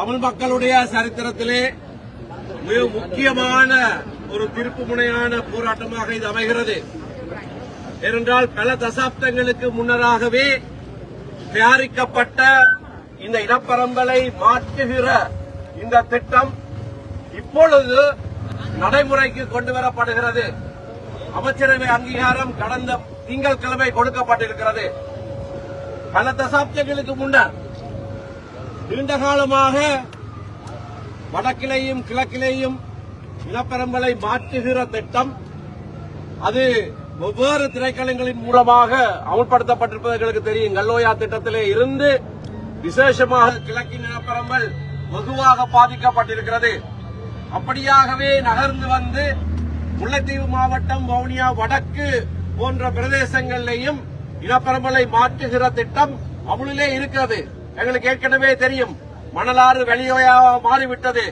தமிழ் மக்களுடைய சரித்திரத்திலே மிக முக்கியமான ஒரு திருப்பு முனையான போராட்டமாக இது அமைகிறது. ஏனென்றால் பல தசாப்தங்களுக்கு முன்னராகவே தயாரிக்கப்பட்ட இந்த இனப்பரம்பலை மாற்றுகிற இந்த திட்டம் இப்பொழுது நடைமுறைக்கு கொண்டு வரப்படுகிறது. அமைச்சரவை அங்கீகாரம் கடந்த திங்கட்கிழமை கொடுக்கப்பட்டிருக்கிறது. பல தசாப்தங்களுக்கு முன்னர் நீண்ட காலமாக வடக்கிலேயும் கிழக்கிலேயும் இனப்பெரும்பலை மாற்றுகிற திட்டம் அது வெவ்வேறு திரைக்களங்களின் மூலமாக அமல்படுத்தப்பட்டிருப்பது எங்களுக்கு தெரியும். கல்லோயா திட்டத்திலே இருந்து விசேஷமாக கிழக்கின் இனப்பெரும்பல் வெகுவாக பாதிக்கப்பட்டிருக்கிறது. அப்படியாகவே நகர்ந்து வந்து முல்லைத்தீவு மாவட்டம், வவுனியா வடக்கு போன்ற பிரதேசங்களிலேயும் இனப்பெரும்பலை மாற்றுகிற திட்டம் அமுலிலே இருக்கிறது. எங்களுக்கு ஏற்கனவே தெரியும், மணலாறு வெளியோயாக மாறிவிட்டது.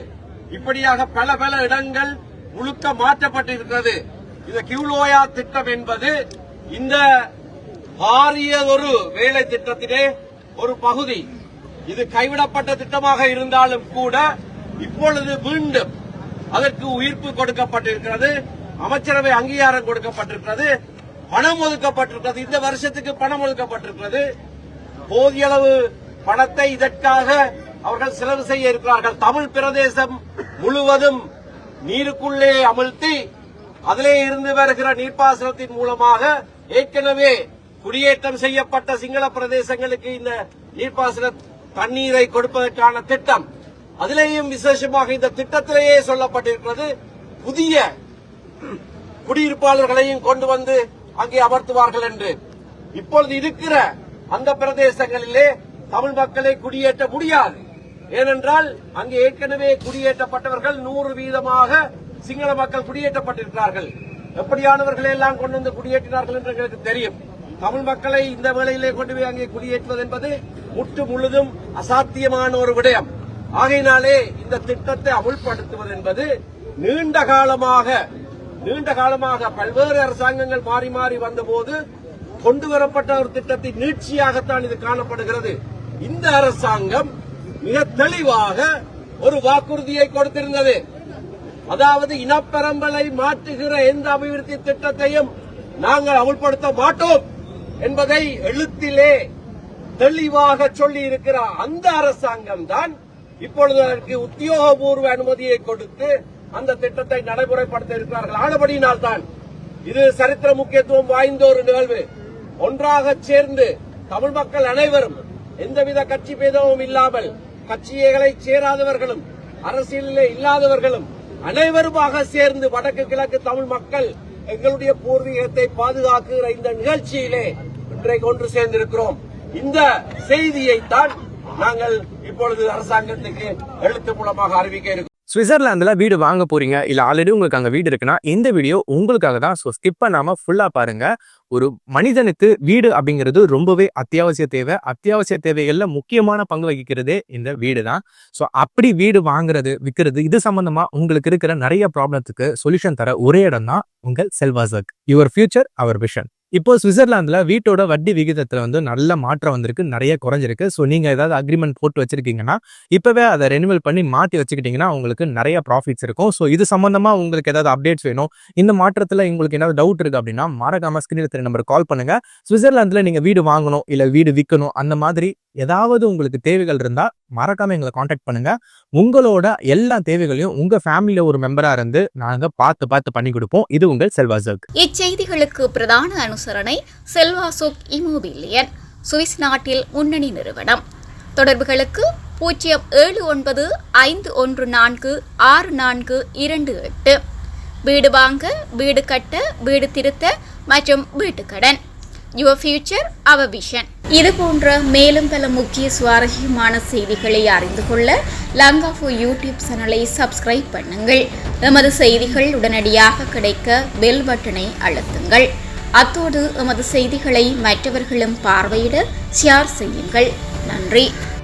இப்படியாக பல பல இடங்கள் முழுக்க மாற்றப்பட்டிருக்கிறது. இந்த கியூலோயா திட்டம் என்பது இந்த பாரிய ஒரு வேலை திட்டத்திலே ஒரு பகுதி. இது கைவிடப்பட்ட திட்டமாக இருந்தாலும் கூட இப்பொழுது மீண்டும் அதற்கு உயிர்ப்பு கொடுக்கப்பட்டிருக்கிறது. அமைச்சரவை அங்கீகாரம் கொடுக்கப்பட்டிருக்கிறது. பணம் ஒதுக்கப்பட்டிருக்கிறது. இந்த வருஷத்துக்கு பணம் ஒதுக்கப்பட்டிருக்கிறது. போதிய அளவு பணத்தை இதற்காக அவர்கள் செலவு செய்ய இருக்கிறார்கள். தமிழ் பிரதேசம் முழுவதும் நீருக்குள்ளே அமிழ்த்தி அதிலே இருந்து வருகிற நீர்ப்பாசனத்தின் மூலமாக ஏற்கனவே குடியேற்றம் செய்யப்பட்ட சிங்கள பிரதேசங்களுக்கு இந்த நீர்ப்பாசன தண்ணீரை கொடுப்பதற்கான திட்டம். அதிலேயும் விசேஷமாக இந்த திட்டத்திலேயே சொல்லப்பட்டிருக்கிறது, புதிய குடியிருப்பாளர்களையும் கொண்டு வந்து அங்கே அமர்த்துவார்கள் என்று. இப்பொழுது இருக்கிற அந்த பிரதேசங்களிலே தமிழ் மக்களை குடியேற்ற முடியாது. ஏனென்றால் அங்கே ஏற்கனவே குடியேற்றப்பட்டவர்கள் 100% சிங்கள மக்கள் குடியேற்றப்பட்டிருக்கிறார்கள். எப்படியானவர்களை எல்லாம் கொண்டு வந்து குடியேற்றினார்கள் என்று எங்களுக்கு தெரியும். தமிழ் மக்களை இந்த வேளையிலே கொண்டு போய் அங்கே குடியேற்றுவது என்பது முற்று முழுதும் அசாத்தியமான ஒரு விடயம். ஆகையினாலே இந்த திட்டத்தை அமுல்படுத்துவது என்பது நீண்ட காலமாக பல்வேறு அரசாங்கங்கள் மாறி மாறி வந்தபோது கொண்டு வரப்பட்ட ஒரு திட்டத்தின் நீட்சியாகத்தான் இது காணப்படுகிறது. இந்த அரசாங்கம் மிக தெளிவாக ஒரு வாக்குறுதியை கொடுத்திருந்தது. அதாவது இனப்பெரும்பலை மாற்றுகிற எந்த அபிவிருத்தி திட்டத்தையும் நாங்கள் அமுல்படுத்த மாட்டோம் என்பதை எழுத்திலே தெளிவாக சொல்லி இருக்கிற அந்த அரசாங்கம் தான் இப்பொழுது அதற்கு உத்தியோகபூர்வ அனுமதியை கொடுத்து அந்த திட்டத்தை நடைமுறைப்படுத்த இருக்கிறார்கள். ஆனபடியினால் தான் இது சரித்திர முக்கியத்துவம் வாய்ந்த ஒரு நிகழ்வு. ஒன்றாக சேர்ந்து தமிழ் மக்கள் அனைவரும் எந்தவித கட்சி பேதமும் இல்லாமல், கட்சிகளை சேராதவர்களும் அரசியலிலே இல்லாதவர்களும் அனைவருமாக சேர்ந்து வடக்கு கிழக்கு தமிழ் மக்கள் எங்களுடைய பூர்வீகத்தை பாதுகாக்கிற இந்த நிகழ்ச்சியிலே இன்றைக்கு ஒன்று சேர்ந்திருக்கிறோம். இந்த செய்தியைத்தான் நாங்கள் இப்பொழுது அரசாங்கத்துக்கு எழுத்து மூலமாக அறிவிக்க இருக்கிறோம். சுவிட்சர்லாந்துல வீடு வாங்க போறீங்க, இல்ல ஆல்ரெடி உங்களுக்கு அங்க வீடு இருக்குன்னா இந்த வீடியோ உங்களுக்காக தான். ஸோ ஸ்கிப் பண்ணாம ஃபுல்லா பாருங்க. ஒரு மனிதனுக்கு வீடு அப்படிங்கிறது ரொம்பவே அத்தியாவசிய தேவை. அத்தியாவசிய தேவைகள்ல முக்கியமான பங்கு வகிக்கிறதே இந்த வீடு தான். ஸோ அப்படி வீடு வாங்குறது, விற்கிறது, இது சம்பந்தமா உங்களுக்கு இருக்கிற நிறைய ப்ராப்ளத்துக்கு சொல்யூஷன் தர ஒரே இடம் தான் உங்கள் செல்வாசக். Your future our vision. இப்போ சுவிட்சர்லாந்துல வீட்டோட வட்டி விகிதத்துல நல்ல மாற்றம் வந்திருக்கு, நிறைய குறைஞ்சிருக்கு. ஸோ நீங்க ஏதாவது அக்ரிமெண்ட் போட்டு வச்சிருக்கீங்கன்னா இப்பவே அதை ரெனிவல் பண்ணி மாற்றி வச்சுக்கிட்டீங்கன்னா உங்களுக்கு நிறைய ப்ராஃபிட்ஸ் இருக்கும். ஸோ இது சம்பந்தமா உங்களுக்கு ஏதாவது அப்டேட்ஸ் வேணும், இந்த மாற்றத்துல உங்களுக்கு ஏதாவது டவுட் இருக்கு அப்படின்னா மறக்காம ஸ்கிரீன்ல தெரிய நம்பர் கால் பண்ணுங்க. சுவிட்சர்லாந்துல நீங்க வீடு வாங்கணும், இல்ல வீடு விற்கணும், அந்த மாதிரி ஏதாவது உங்களுக்கு தேவைகள் இருந்தா மறக்காம எங்களை கான்டாக்ட் பண்ணுங்க. உங்களோட எல்லா தேவைகளையும் உங்க ஃபேமிலியில ஒரு மெம்பரா இருந்து நாங்க பார்த்து பண்ணி கொடுப்போம். இது உங்கள் செல்வாசோக். இச்செய்திகளுக்கு பிரதான அனுசரணை செல்வாசோக் இமோபிலியன், சுவிஸ் நாட்டில் முன்னணி நிறுவனம். தொடர்புகளுக்கு 07951464428. வீடு வாங்க, வீடு கட்ட, வீடு திருத்த மற்றும் வீட்டுக்கடன். Your future our vision. இது போன்ற மேலும் பல முக்கிய சுவாரஸ்யமான செய்திகளை அறிந்து கொள்ள லங்காஃபோ யூடியூப் சேனலை சப்ஸ்கிரைப் பண்ணுங்கள். எமது செய்திகள் உடனடியாக கிடைக்க பெல் பட்டனை அழுத்துங்கள். அத்தோடு எமது செய்திகளை மற்றவர்களும் பார்வையிட ஷேர் செய்யுங்கள். நன்றி.